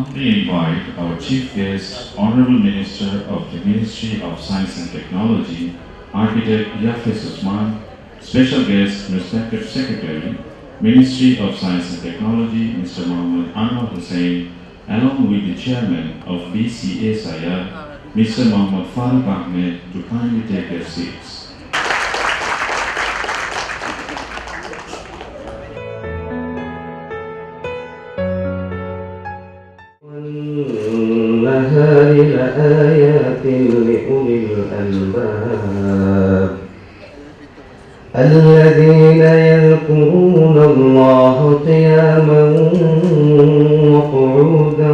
humbly invite our Chief Guest, Honorable Minister of the Ministry of Science and Technology, Architect Yafis Usman, Special Guest, Respected Secretary, Ministry of Science and Technology, Mr. Mohammad Anwar Hussain, along with the Chairman of BCSIR, Mr. Mohammad Farooq Ahmed, to kindly take their seats. والنهار لآيات لأولي الألباب الذين يذكرون الله قياما وقعودا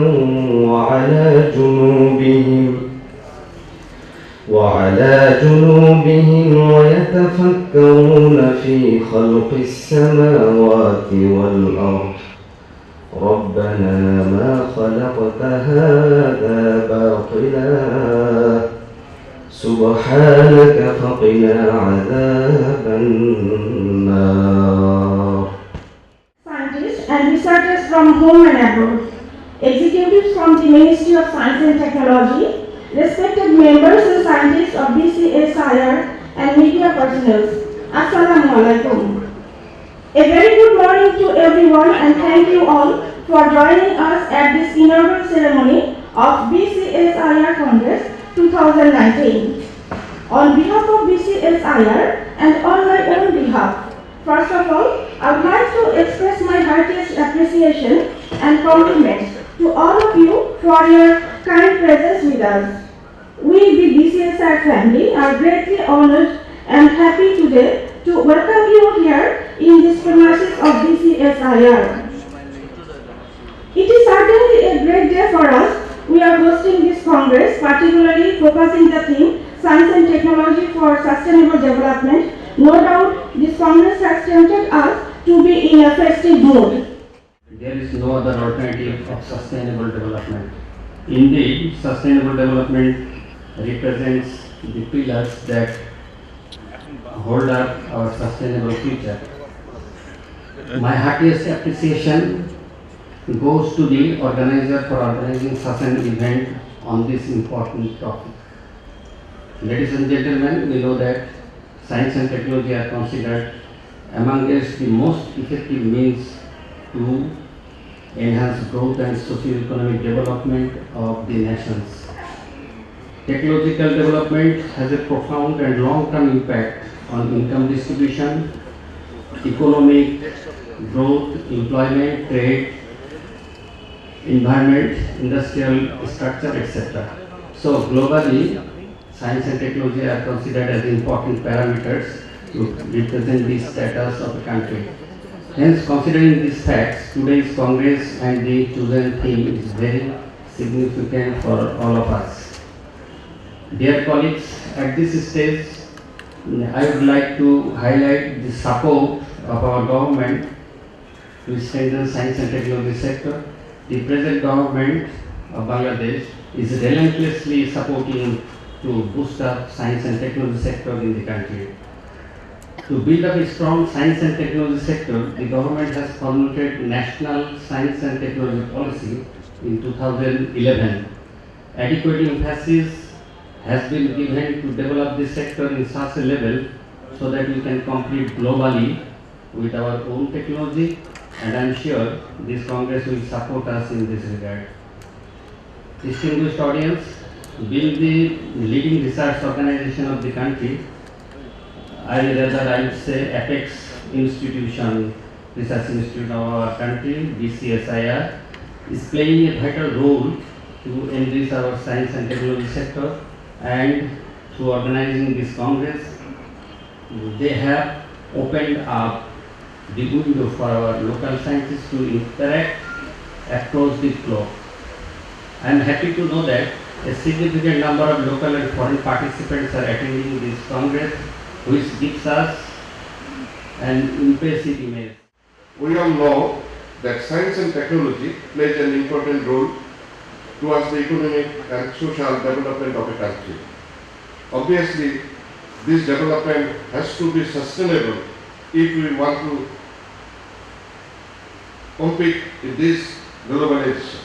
وعلى جنوبهم ويتفكرون في خلق السماوات والأرض ربنا ما خلقت هذا باطلا سبحانك فقنا عذاب النار. Scientists and researchers from home and abroad, executives from the Ministry of Science and Technology, respected members and scientists of BCSIR and media personnel, Assalamu alaikum. A very good morning to everyone and thank you all for joining us at this inaugural ceremony of BCSIR Congress 2019. On behalf of BCSIR and on my own behalf, first of all, I would like to express my heartiest appreciation and compliments to all of you for your kind presence with us. We, the BCSIR family, are greatly honored and happy today to welcome you here in this premises of BCSIR. It is certainly a great day for us. We are hosting this Congress, particularly focusing the theme Science and Technology for Sustainable Development. No doubt this Congress has tempted us to be in a festive mood. There is no other alternative of sustainable development. Indeed, sustainable development represents the pillars that hold up our sustainable future. My heartiest appreciation goes to the organizer for organizing such an event on this important topic. Ladies and gentlemen, we know that science and technology are considered amongst the most effective means to enhance growth and socio-economic development of the nations. Technological development has a profound and long-term impact on income distribution, economic growth, employment, trade, environment, industrial structure, etc. So globally, science and technology are considered as important parameters to represent the status of a country. Hence, considering these facts, today's Congress and the chosen theme is very significant for all of us. Dear colleagues, at this stage, I would like to highlight the support of our government to strengthen science and technology sector. The present government of Bangladesh is relentlessly supporting to boost up science and technology sector in the country. To build up a strong science and technology sector, the government has formulated National Science and Technology Policy in 2011. Adequate emphasis has been given to develop this sector in such a level so that we can compete globally with our own technology, and I am sure this Congress will support us in this regard. Distinguished audience, being the leading research organization of the country, I would say apex institution, research institute of our country, BCSIR, is playing a vital role to enrich our science and technology sector, and through organizing this Congress, they have opened up the window for our local scientists to interact across the globe. I am happy to know that a significant number of local and foreign participants are attending this Congress, which gives us an impressive image. We all know that science and technology plays an important role towards the economic and social development of a country. Obviously, this development has to be sustainable if we want to compete in this globalization.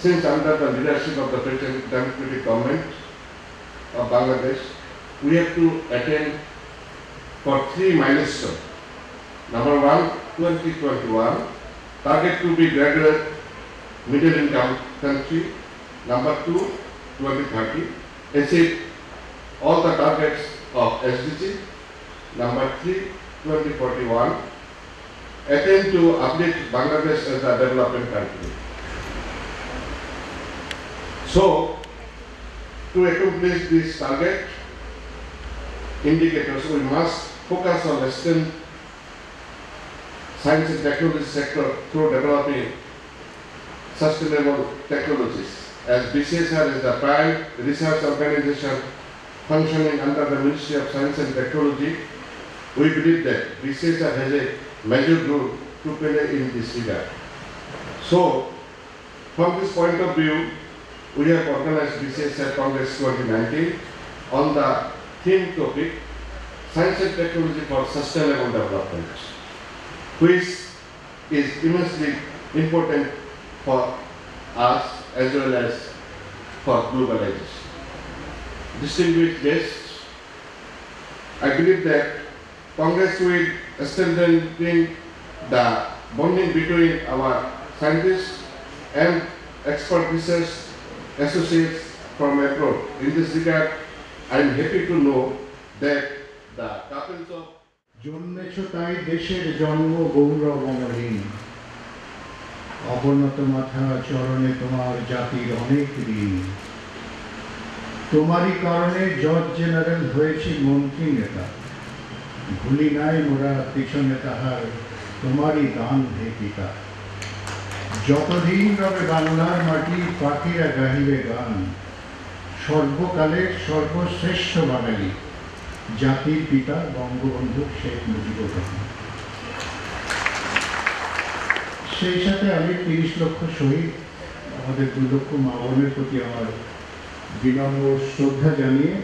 since under the leadership of the President Democratic Government of Bangladesh, we have to attain for 3 milestones. Number 1, 2021, target to be graduate middle income country. Number 2, 2030, achieve all the targets of SDG. Number 3, 2041, attempt to uplift Bangladesh as a developing country. So, to accomplish this target indicators, we must focus on Western science and technology sector through developing sustainable technologies. As BCSIR is the prime research organization functioning under the Ministry of Science and Technology, we believe that BCSIR has a major role to play in this regard. So, from this point of view, we have organized BCSIR Congress 2019 on the theme topic Science and Technology for Sustainable Development, which is immensely important for us as well as for globalization. Distinguished guests, I believe that Congress will strengthen the bonding between our scientists and expert research associates from abroad. In this regard, I am happy to know that the couples of জন্মেছো তাই দেশের জন্ম গৌরব অমলিন, অবনত মাথা চরণে তোমার জাতির অনেক ঋণ। তোমারই কারণে জজ জেনারেল হয়েছি মন্ত্রী নেতা, ভুলি নাই মোরা পিছনে তাহার তোমারই দান হে পিতা। যতদিন রবে বাংলার মাটি পাখিরা গাহিবে গান, সর্বকালের সর্বশ্রেষ্ঠ বাঙালি জাতির পিতা বঙ্গবন্ধু শেখ মুজিবুর রহমান। সেই সাথে আমি ৩০ লক্ষ শহীদ, আমাদের ২ লক্ষ মা বোনের প্রতি আমার বিনম্র শ্রদ্ধা জানিয়ে,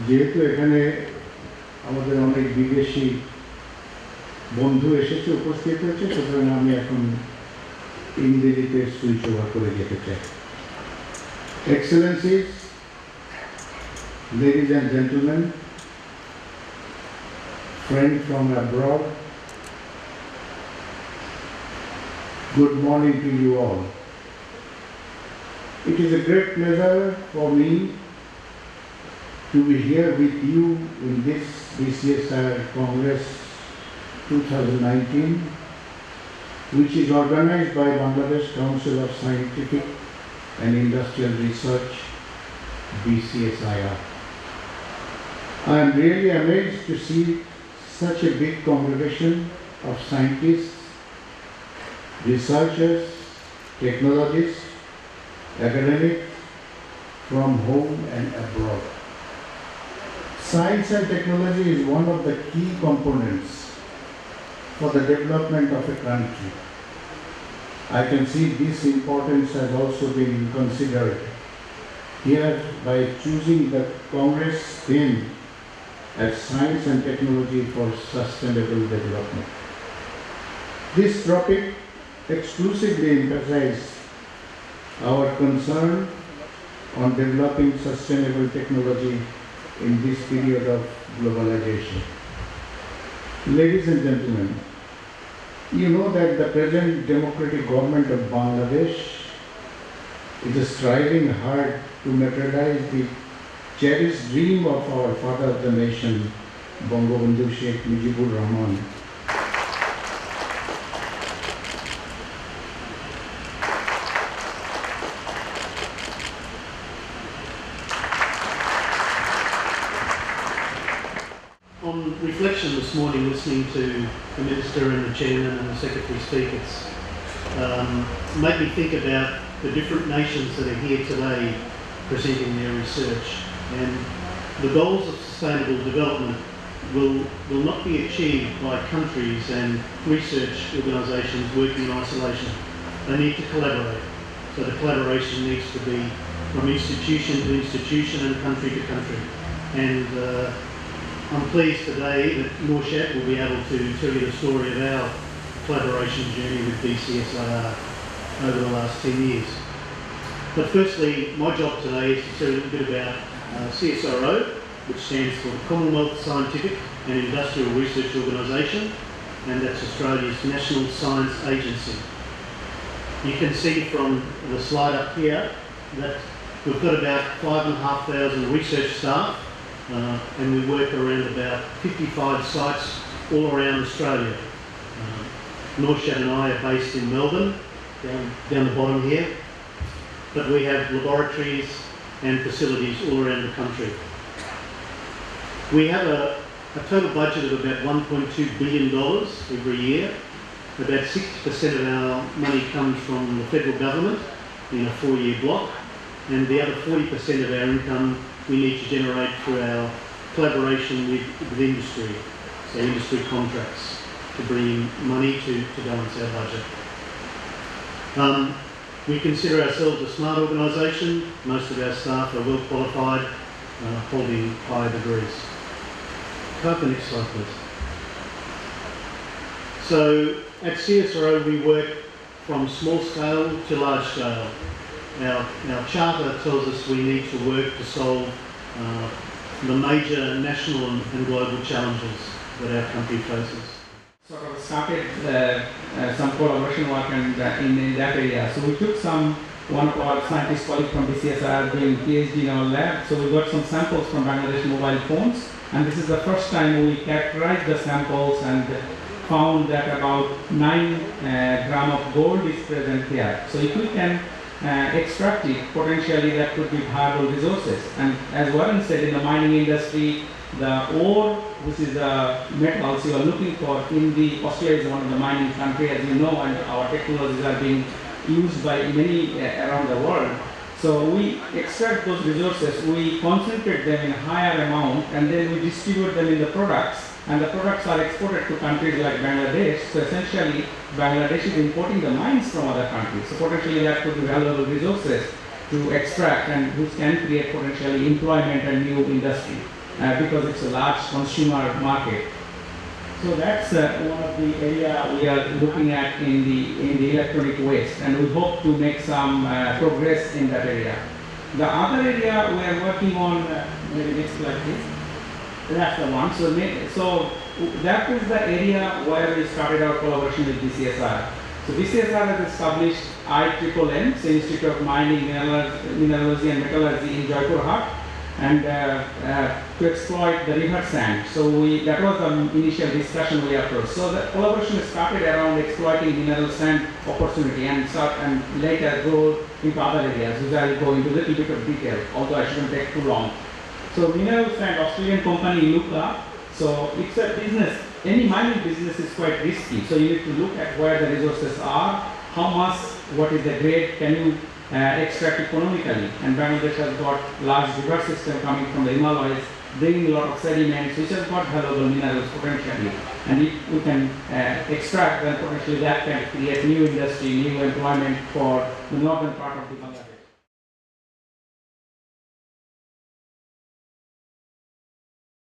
যেহেতু এখানে আমাদের অনেক বিদেশি বন্ধু এসেছে, উপস্থিত হয়েছে, সুতরাং আমি এখন ইংরেজিতে সুইচ ওভার করে যেতে চাই। Excellencies, ladies and gentlemen, friends from abroad, good morning to you all. It is a great pleasure for me to be here with you in this BCSIR Congress 2019, which is organized by Bangladesh Council of Scientific and Industrial Research, BCSIR. I am really amazed to see such a big congregation of scientists, researchers, technologists, academics from home and abroad. Science and technology is one of the key components for the development of a country. I can see this importance has also been considered here by choosing the Congress theme as Science and Technology for Sustainable Development. This topic exclusively emphasizes our concern on developing sustainable technology in this period of globalization. Ladies and gentlemen, you know that the present democratic government of Bangladesh is striving hard to materialize the cherished dream of our father of the nation, Bangabandhu Sheikh Mujibur Rahman. On reflection this morning, listening to the Minister and the Chairman and the Secretary speak, it's made me think about the different nations that are here today presenting their research. And the goals of sustainable development will not be achieved by countries and research organisations working in isolation. They need to collaborate. So the collaboration needs to be from institution to institution and country to country. And I'm pleased today that Norshat will be able to tell you the story of our collaboration journey with BCSIR over the last 10 years. But firstly, my job today is to tell you a little bit about CSIRO, which stands for the Commonwealth Scientific and Industrial Research Organisation, and that's Australia's National Science Agency. You can see from the slide up here that we've got about 5,500 research staff, and we work around about 55 sites all around Australia. Norshad and I are based in Melbourne, down the bottom here, but we have laboratories and facilities all around the country. We have a total budget of about $1.2 billion every year. About 60% of our money comes from the federal government in a 4-year block, and the other 40% of our income we need to generate through our collaboration with industry, so industry contracts to bring in money to balance our budget. We consider ourselves a smart organisation. Most of our staff are well qualified, holding higher degrees. Can I have the next slide, please? So at CSIRO we work from small scale to large scale. Our charter tells us we need to work to solve the major national and global challenges that our country faces. Sort of started some collaboration work in that area. So we took one of our scientists colleagues from BCSIR doing PhD in our lab. So we got some samples from Bangladesh mobile phones, and this is the first time we characterized the samples and found that about 9 gram of gold is present here. So if we can extract it, potentially that could be viable resources. And as Warren said, in the mining industry, the ore, which is the metals you are looking for in Australia is one of the mining countries, as you know, and our technologies are being used by many around the world. So we extract those resources, we concentrate them in a higher amount, and then we distribute them in the products, and the products are exported to countries like Bangladesh. So essentially, Bangladesh is importing the mines from other countries. So potentially that could be valuable resources to extract, and which can create potentially employment and new industry. Because it's a large consumer market. So that's one of the area we are looking at in the electronic waste, and we hope to make some progress in that area. The other area we are working on, maybe next slide please. That's the one. So that is the area where we started our collaboration with BCSIR. So BCSIR has established IMMM, so Institute of Mining, Mineralogy and Metallurgy in Jaipurhat, and to exploit the river sand. So that was the initial discussion we approached. So the collaboration started around exploiting mineral sand opportunity and later go into other areas, which I will go into a little bit of detail, although I shouldn't take too long. So mineral sand, Australian company Luca. So it's a business, any mining business is quite risky. So you need to look at where the resources are, how much, what is the grade, can you extract economically, and Bangladesh has got large river system coming from the Himalayas, bringing a lot of sediments, which has got valuable minerals potentially. And if we can extract, then potentially that can create new industry, new employment for the northern part of the Bangladesh.